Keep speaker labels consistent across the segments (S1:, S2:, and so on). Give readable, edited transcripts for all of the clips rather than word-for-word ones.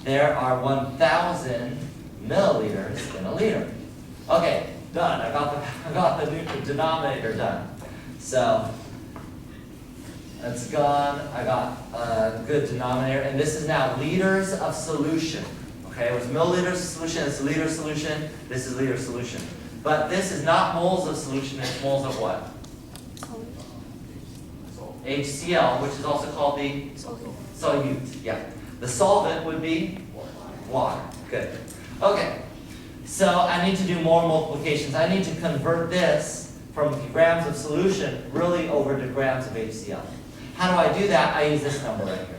S1: there are 1,000 milliliters in a liter. Okay, done. I got the denominator done. So it's gone. I got a good denominator, and this is now liters of solution. Okay, it was milliliters of solution. It's liter solution. This is liter solution. But this is not moles of solution. It's moles of what? HCl, which is also called the solute. Yeah. The solvent would be water. Good. Okay. So I need to do more multiplications. I need to convert this from grams of solution really over to grams of HCl. How do I do that? I use this number right here.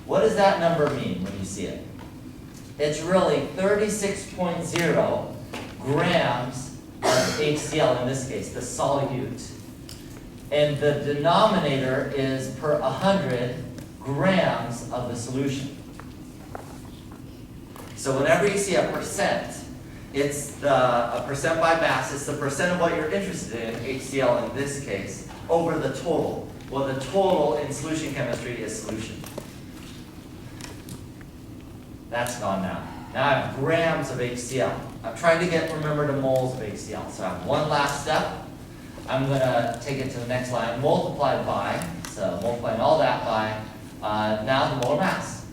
S1: What does that number mean when you see it? It's really 36.0 grams of HCl, in this case, the solute. And the denominator is per 100 grams of the solution. So whenever you see a percent, it's a percent by mass. It's the percent of what you're interested in, HCl in this case, over the total. Well, the total in solution chemistry is solution. That's gone now. Now I have grams of HCl. I'm trying to remember the moles of HCl. So I have one last step. I'm going to take it to the next line, multiplied by, so multiplying all that by, now the molar mass.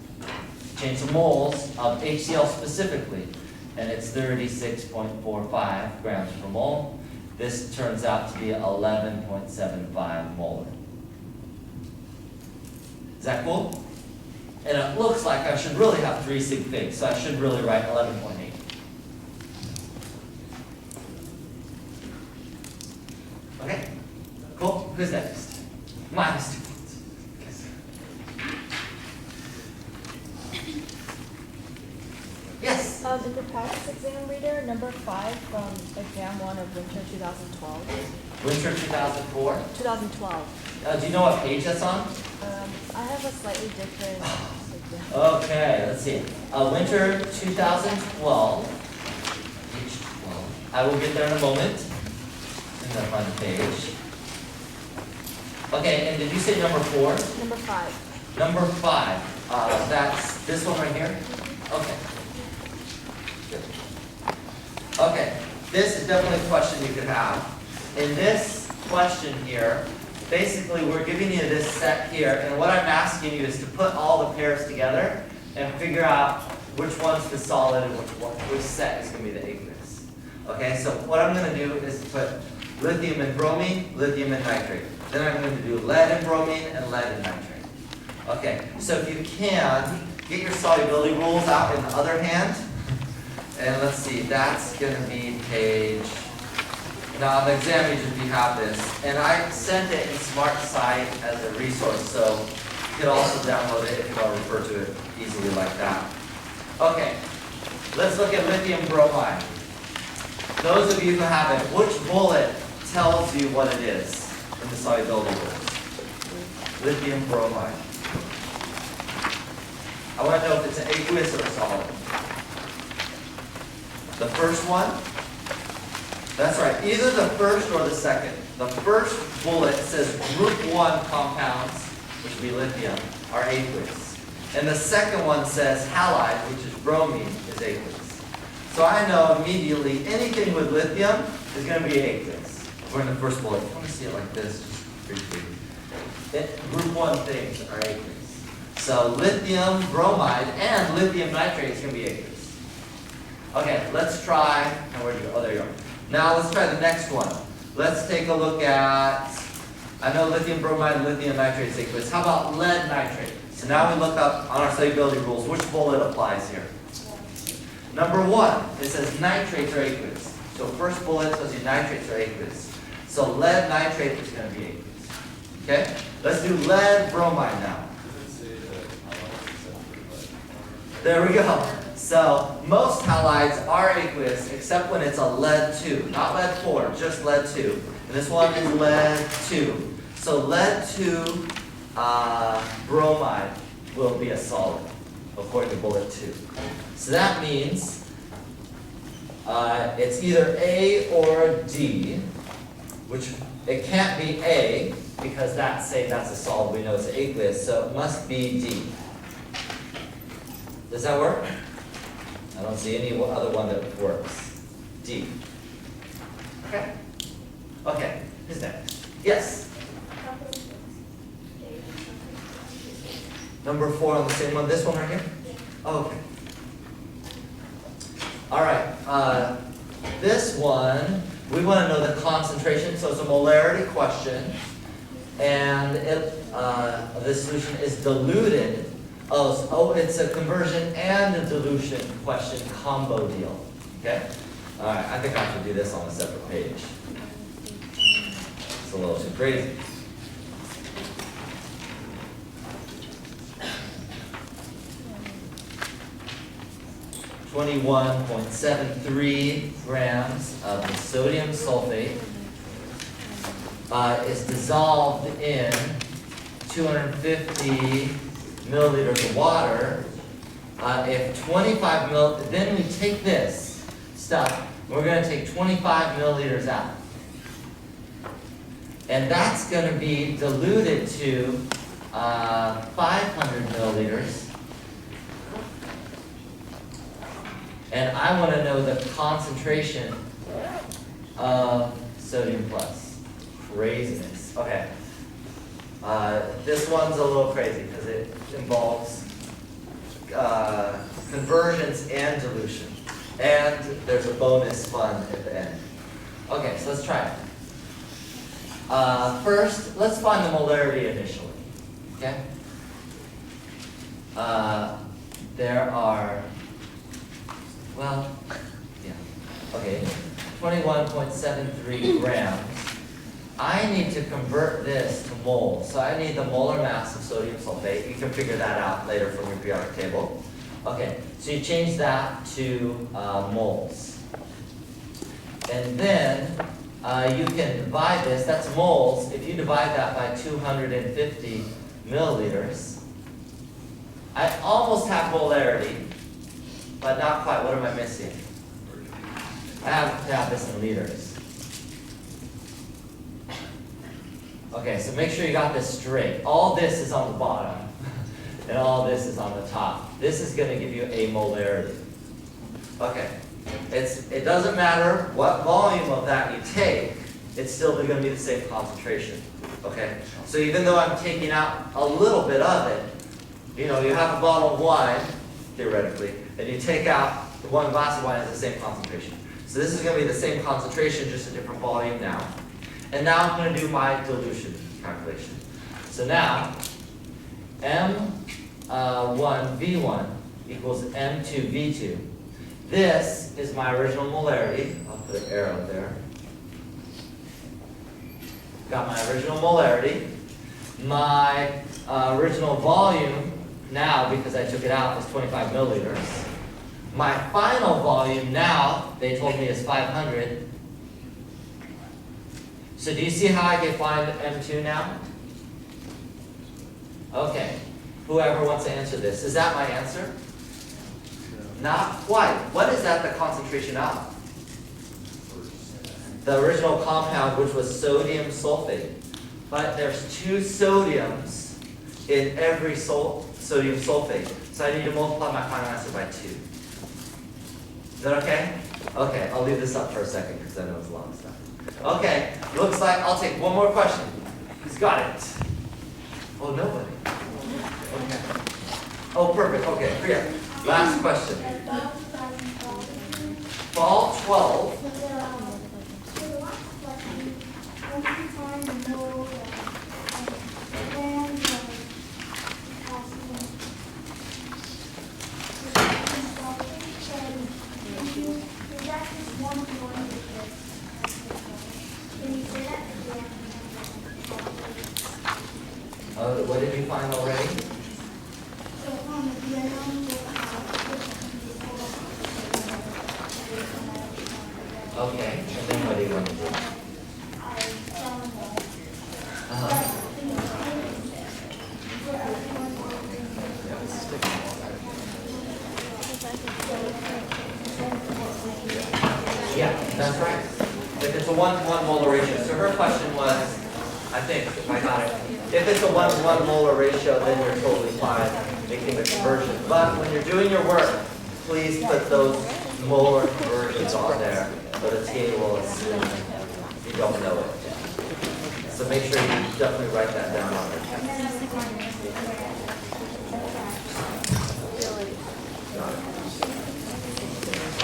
S1: Change the moles of HCl specifically, and it's 36.45 grams per mole. This turns out to be 11.75 molar. Is that cool? And it looks like I should really have 3 sig figs, so I should really write 11.8. Okay, cool. Who's next? Minus 2 points. Yes?
S2: The proposed exam reader, number 5 from exam 1 of winter 2012.
S1: Winter 2004?
S2: 2012.
S1: Do you know what page that's on?
S2: I have a slightly different exam.
S1: Okay, let's see. Winter 2012. Page 12. I will get there in a moment. I'm going to find the page. Okay, and did you say number 4?
S2: Number 5.
S1: Number 5. That's this one right here? Okay. Good. Okay, this is definitely a question you could have. In this question here, basically we're giving you this set here, and what I'm asking you is to put all the pairs together and figure out which one's the solid and which set is going to be the aqueous. Okay, so what I'm going to do is put lithium and bromine, lithium and nitrate. Then I'm going to do lead and bromine and lead and nitrate. Okay, so if you can, get your solubility rules out in the other hand. And let's see, that's going to be page, now on the exam you have this. And I sent it in SmartSite as a resource, so you could also download it if you want to refer to it easily like that. Okay, let's look at lithium bromide. Those of you who have it, which bullet tells you what it is in the solubility rules? Lithium bromide. I want to know if it's an aqueous or a solid. The first one? That's right, either the first or the second. The first bullet says group 1 compounds, which would be lithium, are aqueous. And the second one says halide, which is bromine, is aqueous. So I know immediately anything with lithium is going to be aqueous. We're in the first bullet. I want to see it like this, just briefly. Group 1 things are aqueous. So lithium bromide and lithium nitrate is going to be aqueous. Okay, let's try, and where'd you go? Oh, there you go. Now let's try the next one. Let's take a look at, I know lithium bromide and lithium nitrate is aqueous. How about lead nitrate? So now we look up on our solubility rules, which bullet applies here? Number 1, it says nitrates are aqueous. So first bullet tells you nitrates are aqueous. So lead nitrate is going to be aqueous. Okay? Let's do lead bromide now. There we go. So most halides are aqueous except when it's a lead 2. Not lead 4, just lead 2. And this one is lead 2. So lead 2 bromide will be a solid according to bullet 2. So that means it's either A or D, which it can't be A because that's a solid. We know it's aqueous, so it must be D. Does that work? I don't see any other one that works. D. Okay. Okay, who's next? Yes? Number 4 on the same one, this one right here? Oh, okay. All right, this one, we want to know the concentration, so it's a molarity question, and the solution is diluted. Oh, it's a conversion and a dilution question combo deal, okay? All right, I think I have to do this on a separate page. It's a little too crazy. 21.73 grams of the sodium sulfate is dissolved in 250 milliliters of water. If 25 then we take this stuff, we're going to take 25 milliliters out. And that's going to be diluted to 500 milliliters. And I want to know the concentration of sodium plus. Craziness. Okay. This one's a little crazy because it involves conversions and dilution. And there's a bonus fun at the end. Okay, so let's try it. First, let's find the molarity initially. Okay? There are, well, yeah, okay, 21.73 grams. I need to convert this to moles. So I need the molar mass of sodium sulfate. You can figure that out later from your periodic table. Okay, so you change that to moles. And then you can divide this, that's moles. If you divide that by 250 milliliters, I almost have molarity, but not quite. What am I missing? I have to have this in liters. Okay, so make sure you got this straight. All this is on the bottom, and all this is on the top. This is going to give you a molarity. Okay, it doesn't matter what volume of that you take, it's still going to be the same concentration. Okay, so even though I'm taking out a little bit of it, you know, you have a bottle of wine, theoretically, and you take out one glass of wine, it's the same concentration. So this is going to be the same concentration, just a different volume now. And now I'm going to do my dilution calculation. So now, M1V1 equals M2V2. This is my original molarity. I'll put an arrow there. Got my original molarity. My original volume now, because I took it out, is 25 milliliters. My final volume now, they told me is 500. So do you see how I can find M2 now? Okay. Whoever wants to answer this. Is that my answer? Not quite. What is that the concentration of? The original compound, which was sodium sulfate. But there's 2 sodiums in every sodium sulfate. So I need to multiply my final answer by 2. Is that okay? Okay, I'll leave this up for a second because I know it's a lot of stuff. Okay, looks like I'll take one more question. Who's got it? Oh, nobody. Okay. Oh, perfect. Okay, Priya. Last question. Fall 12. What did you find already? Okay, and then what do you want to do? Yeah, that's right. If it's a 1-to-1 molar ratio. So her question was, I think, if I got it, if it's a 1-to-1 molar ratio, then you're totally fine. making the conversion. But when you're doing your work, please put those molar conversions on there, so the TA will assume you don't know it. So make sure you definitely write that down on there.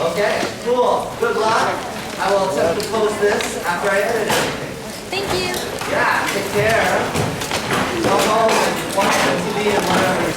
S1: Okay, cool. Good luck. I will attempt to post this after I edit everything.
S3: Thank you.
S1: Yeah, take care. Go home and watch the TV and whatever